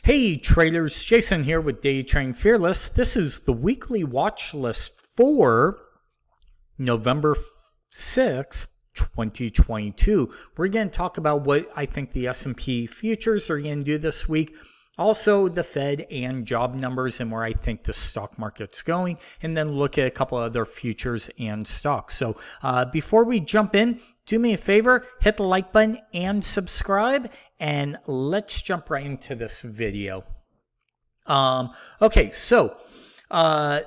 Hey traders, Jason here with Day Trading Fearless. This is the weekly watch list for November 6th, 2022. We're going to talk about what I think the S&P futures are going to do this week. Also the Fed and job numbers and where I think the stock market's going. And then look at a couple other futures and stocks. So before we jump in, do me a favor, hit the like button and subscribe, and let's jump right into this video. Okay, so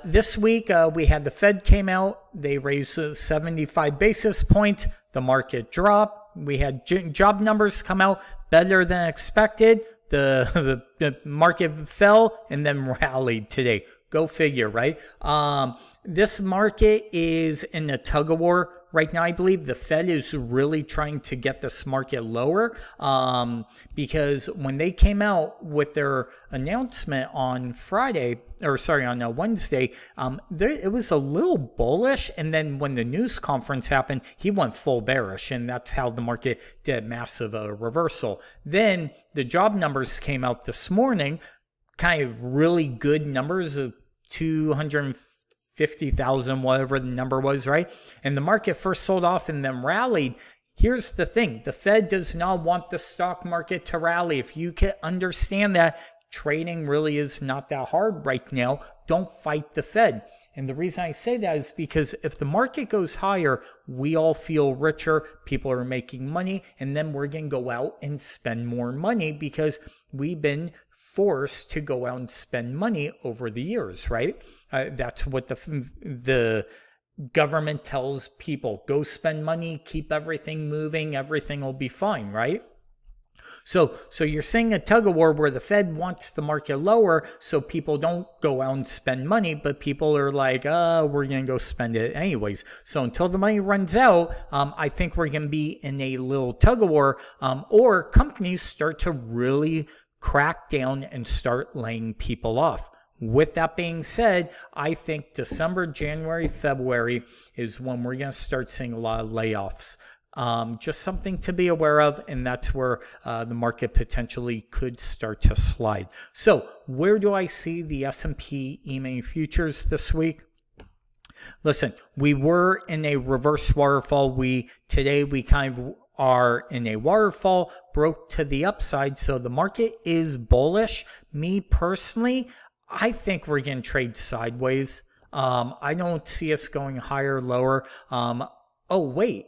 this week we had the Fed came out, they raised 75 basis points, the market dropped. We had job numbers come out better than expected. The market fell and then rallied today. Go figure, right? This market is in a tug of war right now. I believe the Fed is really trying to get this market lower because when they came out with their announcement on Wednesday, it was a little bullish. And then when the news conference happened, he went full bearish. And that's how the market did massive reversal. Then the job numbers came out this morning, kind of really good numbers of 250,000, whatever the number was, right? And the market first sold off and then rallied. Here's the thing. The Fed does not want the stock market to rally. If you can understand that, trading really is not that hard right now. Don't fight the Fed. And the reason I say that is because if the market goes higher, we all feel richer, people are making money, and then we're going to go out and spend more money because we've been forced to go out and spend money over the years, right? That's what the government tells people. Go spend money, keep everything moving, everything will be fine, right? So you're seeing a tug of war where the Fed wants the market lower so people don't go out and spend money, but people are like, we're going to go spend it anyways. So until the money runs out, I think we're going to be in a little tug of war, or companies start to really crack down and start laying people off. With that being said, I think December, January, February is when we're going to start seeing a lot of layoffs. Just something to be aware of, and that's where the market potentially could start to slide. So where do I see the S&P Emini futures this week? Listen, we were in a reverse waterfall. Today we kind of are in a waterfall, broke to the upside. So the market is bullish. Me personally, I think we're going to trade sideways. I don't see us going higher, lower. Oh, wait.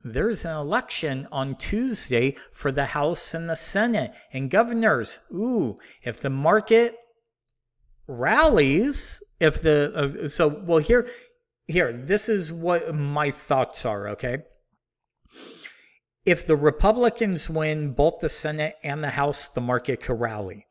There's an election on Tuesday for the House and the Senate and governors. Ooh, if the market rallies, here, this is what my thoughts are, okay? If the Republicans win both the Senate and the House, the market could rally.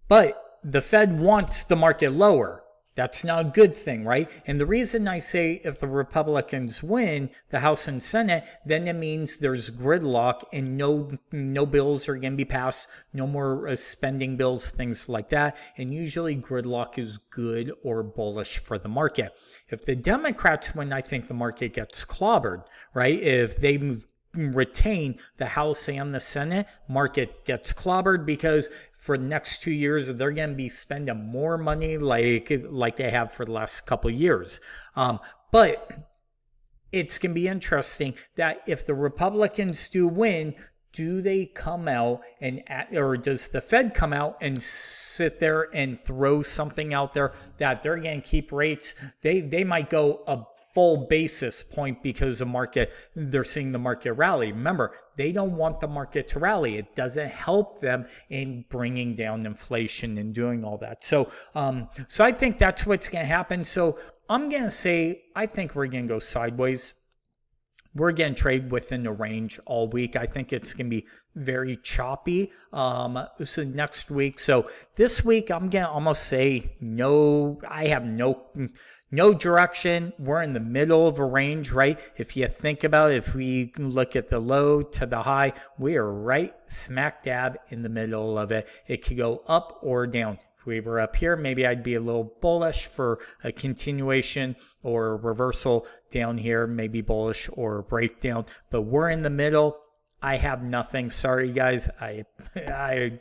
But the Fed wants the market lower. That's not a good thing, right? And the reason I say if the Republicans win the House and Senate, then it means there's gridlock and no bills are going to be passed, no more spending bills, things like that. And usually gridlock is good or bullish for the market. If the Democrats win, I think the market gets clobbered, right? If they retain the House and the Senate, market gets clobbered because for the next 2 years, they're going to be spending more money like they have for the last couple of years. But it's going to be interesting that if the Republicans do win, do they come out or does the Fed come out and sit there and throw something out there that they're going to keep rates? They might go a full basis point because they're seeing the market rally. Remember, they don't want the market to rally. It doesn't help them in bringing down inflation and doing all that. So I think that's what's going to happen. So I'm going to say, I think we're going to go sideways. We're going to trade within the range all week. I think it's going to be very choppy so next week. So this week, I'm going to almost say I have no direction. We're in the middle of a range, right? If you think about it, if we look at the low to the high, we are right smack dab in the middle of it. It could go up or down. If we were up here, maybe I'd be a little bullish for a continuation or a reversal down here, maybe bullish or a breakdown. But we're in the middle. I have nothing. Sorry, guys. I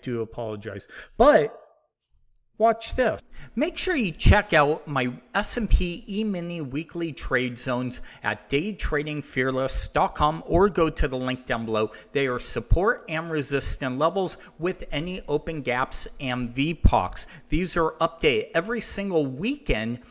do apologize. But watch this. Make sure you check out my S&P Emini weekly trade zones at daytradingfearless.com or go to the link down below. They are support and resistance levels with any open gaps and VPOCs. These are updated every single weekend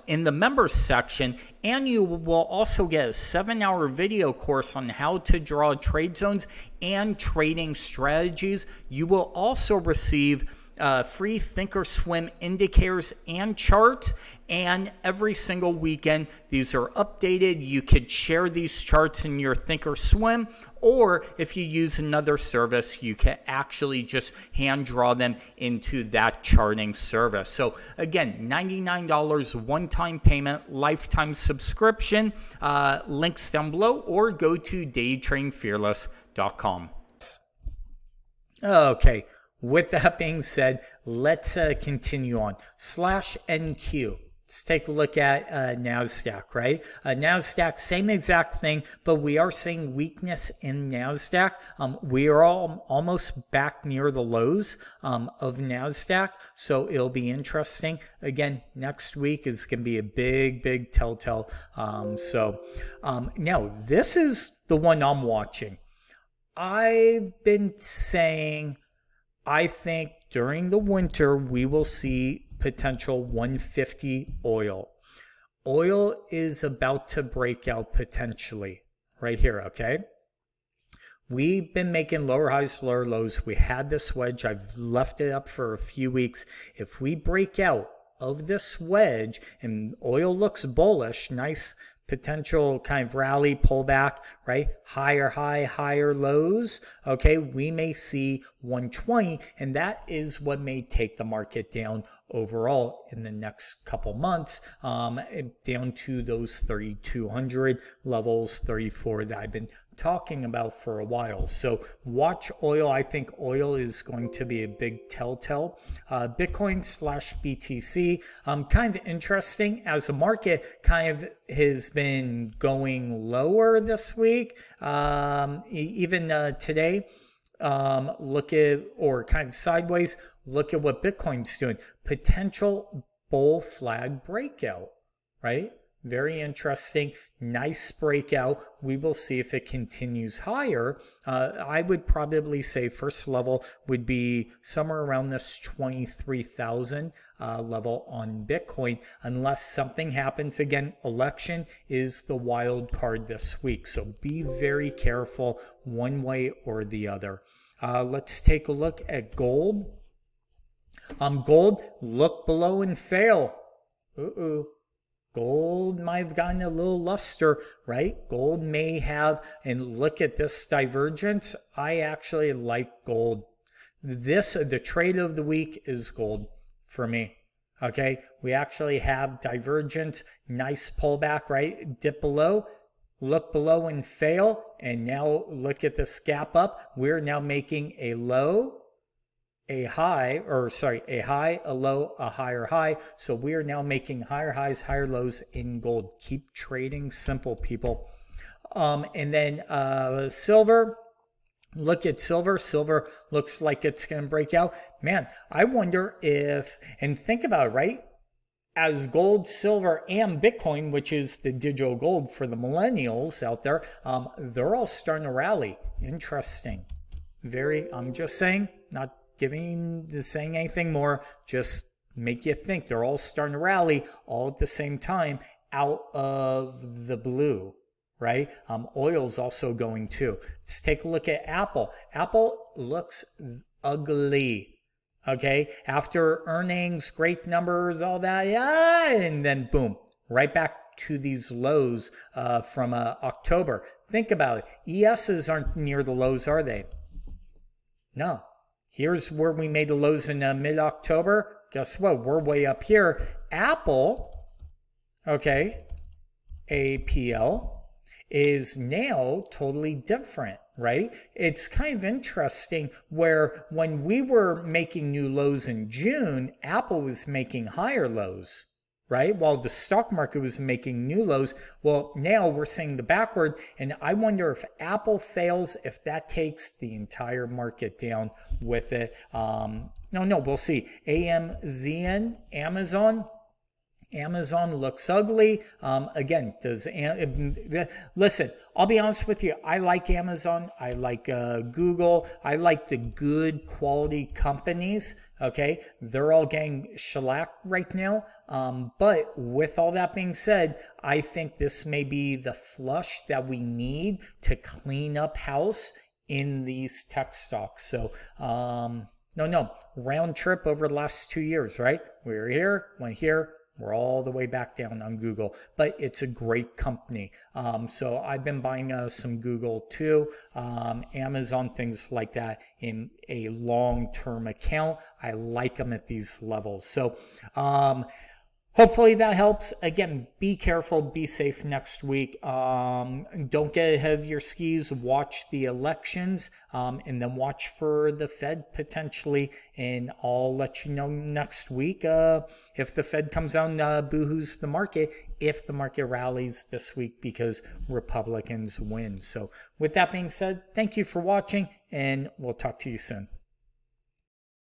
in the members section, and you will also get a 7-hour video course on how to draw trade zones and trading strategies. You will also receive free Thinkorswim indicators and charts, and every single weekend these are updated. You could share these charts in your Thinkorswim, or if you use another service, you can actually just hand draw them into that charting service. So again, $99 one-time payment, lifetime subscription. Links down below, or go to daytradingfearless.com. Okay. With that being said, let's continue on. /NQ. Let's take a look at NASDAQ, right? NASDAQ, same exact thing, but we are seeing weakness in NASDAQ. We are almost back near the lows of NASDAQ, so it'll be interesting. Again, next week is going to be a big telltale. Now, this is the one I'm watching. I've been saying, I think during the winter, we will see potential 150 oil. Oil is about to break out potentially right here, okay? We've been making lower highs, lower lows. We had this wedge. I've left it up for a few weeks. If we break out of this wedge and oil looks bullish, nice potential kind of rally pullback, right? Higher high, higher lows. Okay, we may see 120, and that is what may take the market down overall in the next couple months, down to those 3,200 levels, 34 that I've been talking about for a while. So watch oil. I think oil is going to be a big telltale. Bitcoin /BTC, kind of interesting as the market kind of has been going lower this week. Even today, look at, or kind of sideways, look at what Bitcoin's doing. Potential bull flag breakout, right? Very interesting. Nice breakout. We will see if it continues higher. I would probably say first level would be somewhere around this 23,000 level on Bitcoin, unless something happens. Again, election is the wild card this week, so be very careful one way or the other. Let's take a look at gold. Gold, look below and fail. Gold might have gotten a little luster, right? Gold may have, and look at this divergence. I actually like gold. The trade of the week is gold for me. Okay, we actually have divergence, nice pullback, right? Dip below, look below and fail, and now look at this gap up. We're now making a low, a high, a high, a low, a higher high. So we are now making higher highs, higher lows in gold. Keep trading simple, people. And then silver. Look at silver. Silver looks like it's going to break out. Man, I wonder if, and think about it, right? As gold, silver, and Bitcoin, which is the digital gold for the millennials out there, they're all starting to rally. Interesting. I'm just saying, not saying anything more, just make you think. They're all starting to rally all at the same time out of the blue, right? Oil's also going too. Let's take a look at Apple. Apple looks ugly. Okay, after earnings, great numbers, all that, yeah, and then boom, right back to these lows from October. Think about it. ESs aren't near the lows, are they? No. Here's where we made the lows in mid-October. Guess what? We're way up here. Apple, okay, APL, is now totally different, right? It's kind of interesting where when we were making new lows in June, Apple was making higher lows, right? While the stock market was making new lows, well, now we're seeing the backward, and I wonder if Apple fails, if that takes the entire market down with it. No, we'll see. AMZN, Amazon looks ugly. Again, listen, I'll be honest with you. I like Amazon. I like Google. I like the good quality companies. Okay, they're all getting shellacked right now. But with all that being said, I think this may be the flush that we need to clean up house in these tech stocks. So, no, round trip over the last 2 years, right? We were here, went here. We're all the way back down on Google, but it's a great company. So I've been buying some Google too, Amazon, things like that in a long-term account. I like them at these levels. So hopefully that helps. Again, be careful, be safe next week. Don't get ahead of your skis. Watch the elections, and then watch for the Fed potentially. And I'll let you know next week if the Fed comes out and boohoos the market, if the market rallies this week because Republicans win. So with that being said, thank you for watching, and we'll talk to you soon.